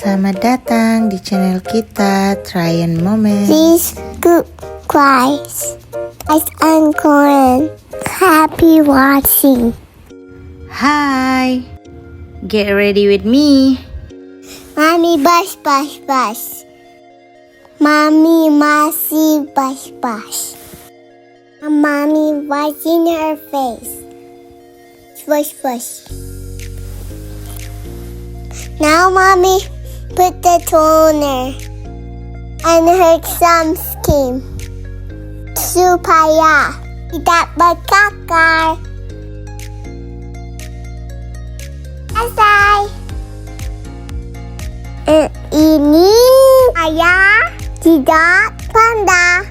Selamat datang di channel kita, Tryan Moment. Please subscribe. I'm Corin. Happy watching. Hi, get ready with me. Mommy bus bus bus. Mommy masih bus bus. Mommy washing her face. Swish swish. Now mommy put the toner and her sunscreen. Supaya tidak berkakar. Selesai. Ini saya tidak panda.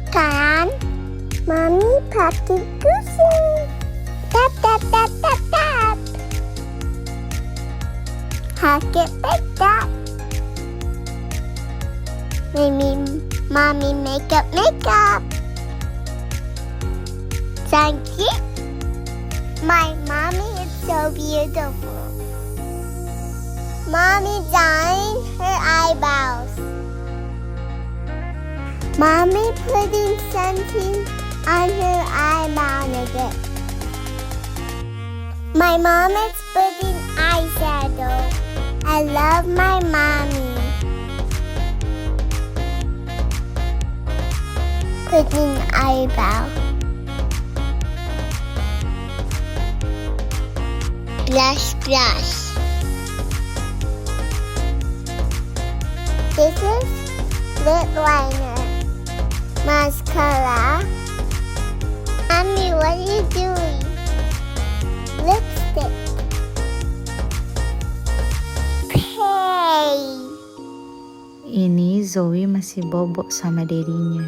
Kan mami pakai kucing. Tap tap tap tap tap. Pakai peta. Mommy makeup. Thank you. My mommy is so beautiful. Mommy dyeing her eyebrows. Mommy putting something on her eyebrow again. My mom is putting eyeshadow. I love my mommy. Putting eyebrow. Blush. This is lip liner. Mascara. Mommy, what are you doing? Lipstick. Pake. Ini Zoey masih bobok sama dedinya.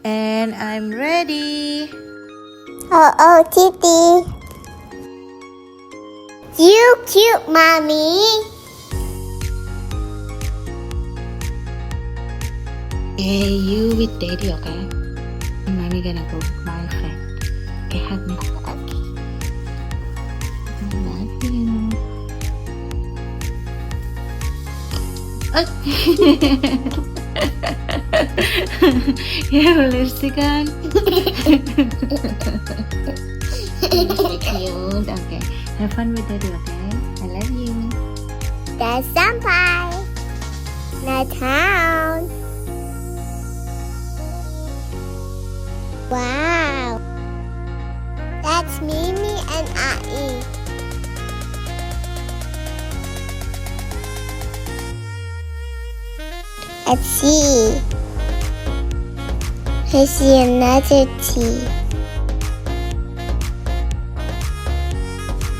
And I'm ready. Oh, Titi. You cute, Mommy. Hey, you with daddy, okay? Mommy gonna go with my friend. Okay, hug me. Okay. I love you. Ya, lipstick kan? Lipstick cute, okay. Have fun with daddy, okay? I love you. That's sampai. Chinatown. Wow. That's Mimi and Ai. Let's see. I see another tea.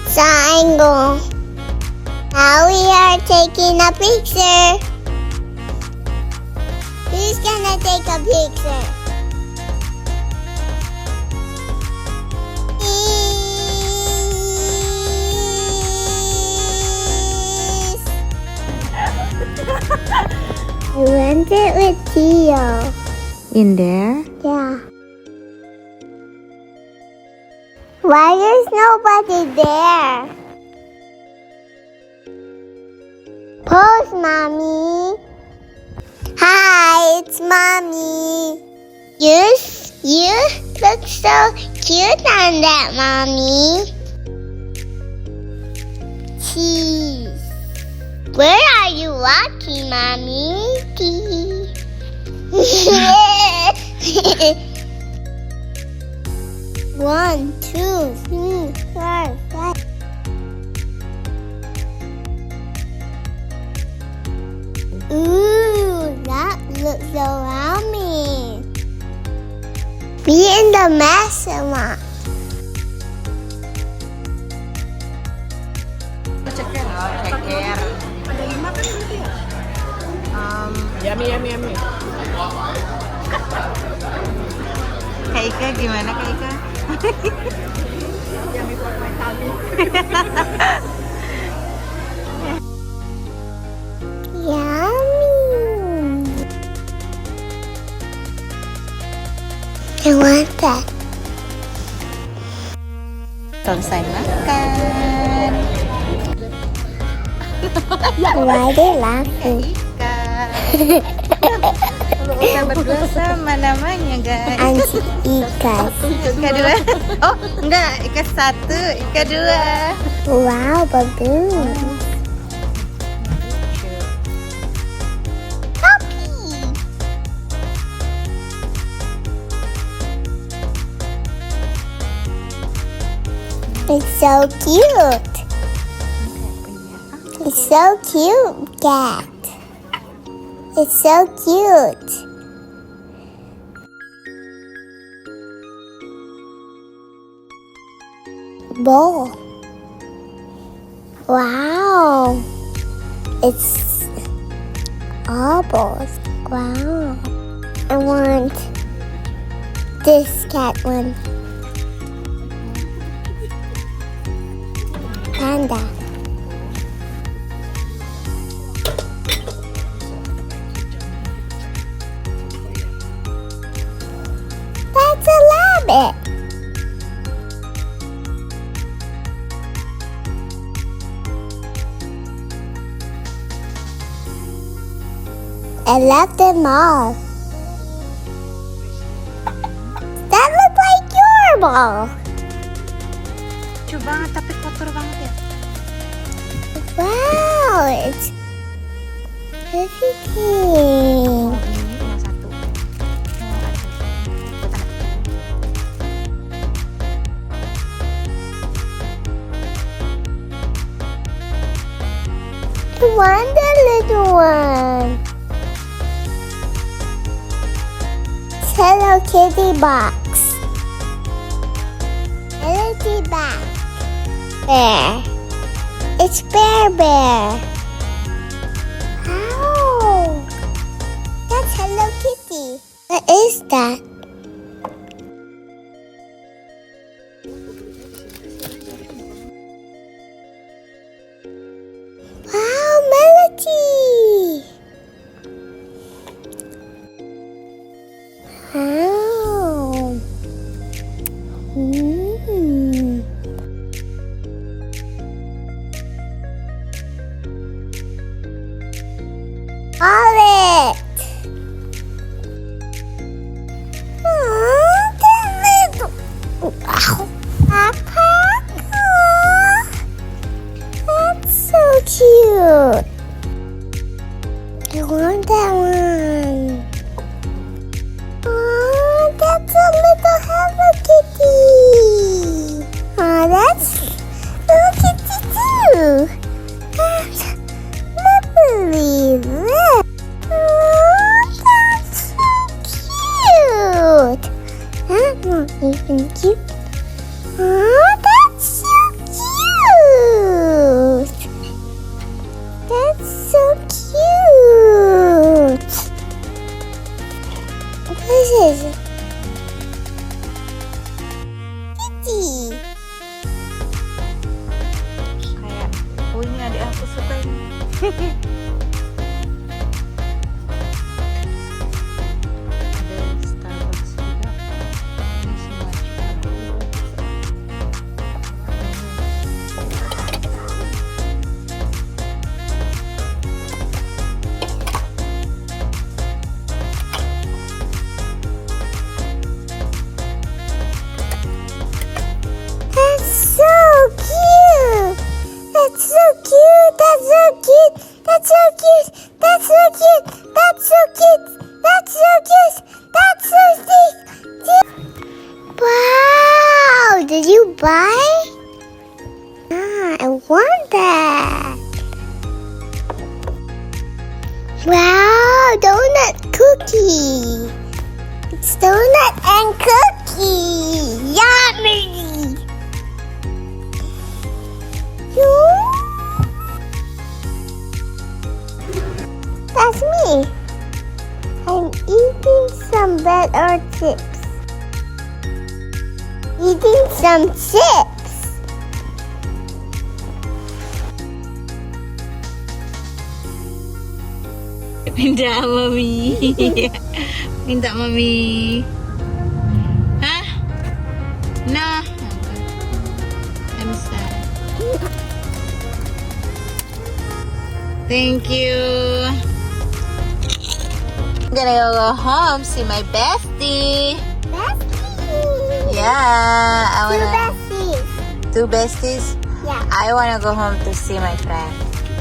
Triangle. Now we are taking a picture. Who's gonna take a picture? Please. I went it with Tio. In there? Yeah. Why is nobody there? Pose, Mommy. Hi, it's Mommy. You look so cute on that, Mommy. Cheese. Where are you walking, Mommy? One, two, three, four, five. Ooh, that looks so yummy. Be in the restaurant. Ceker. Yummy. Kak Ika gimana Kak Ika? Yummy for my tummy. Yummy. I want that. selesai makan. Why they laughing? Kita berdua sama namanya guys. Anti ikas. Ika 2. Oh enggak, Ika 1, Ika 2. Wow, bagus. It's so cute. It's so cute, cat. It's so cute. Ball. Wow. It's all balls. Wow. I want this cat one. Panda. That's a rabbit. I love them all. That looked like your ball. Lucu banget tapi kotor banget ya. Wow, it's everything. Ini cuma 1. I want the little one. Hello Kitty box. Hello Kitty box. Bear. It's Bear. Wow. That's Hello Kitty. What is that? Wow, Melody. Wow. All it. That's so cute. I want that one. Oh, that's a little Hello Kitty. Oh, that's Hello Kitty too. That's lovely. Look. Oh, that's so cute. That's not even cute. Oh, that's so cute. That's so cute. This is Kitty. Kayak, oh ini adik aku suka ini. Ada Starbucks juga. Ini semua Chicago. That's so cute. That's so cute. That's so cute. That's so cute. That's so cute. That's so cute. That's so cute. That's so cute. Wow. Did you buy? I want that. Wow. Donut cookie. It's donut and cookie. Yummy. That's me. I'm eating some better chips. Eating some chips. Minta mami. Minta mami. Hah? Nah. Thank you. I'm gonna go home, see my bestie. Bestie. Yeah, I Two wanna. besties. Two besties. Yeah. I wanna go home to see my friend.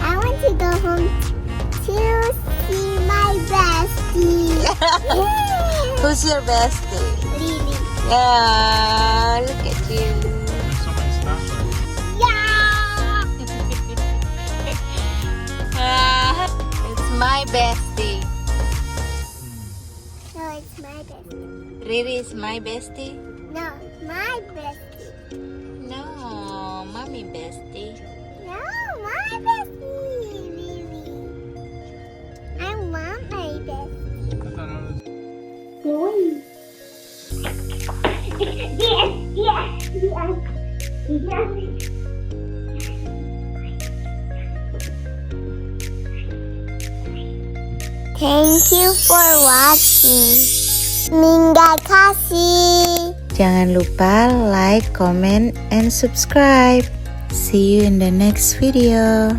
I want to go home to see my bestie. Yeah. Who's your bestie? Lily. Yeah, look at you. Yeah. It's my bestie. No, it's my bestie. Riri is my bestie. No, my bestie. No, mommy bestie. No, my bestie. Lily. I want my bestie. Zoey. Yes. Thank you for watching. Terima kasih. Jangan lupa like, comment, and subscribe. See you in the next video.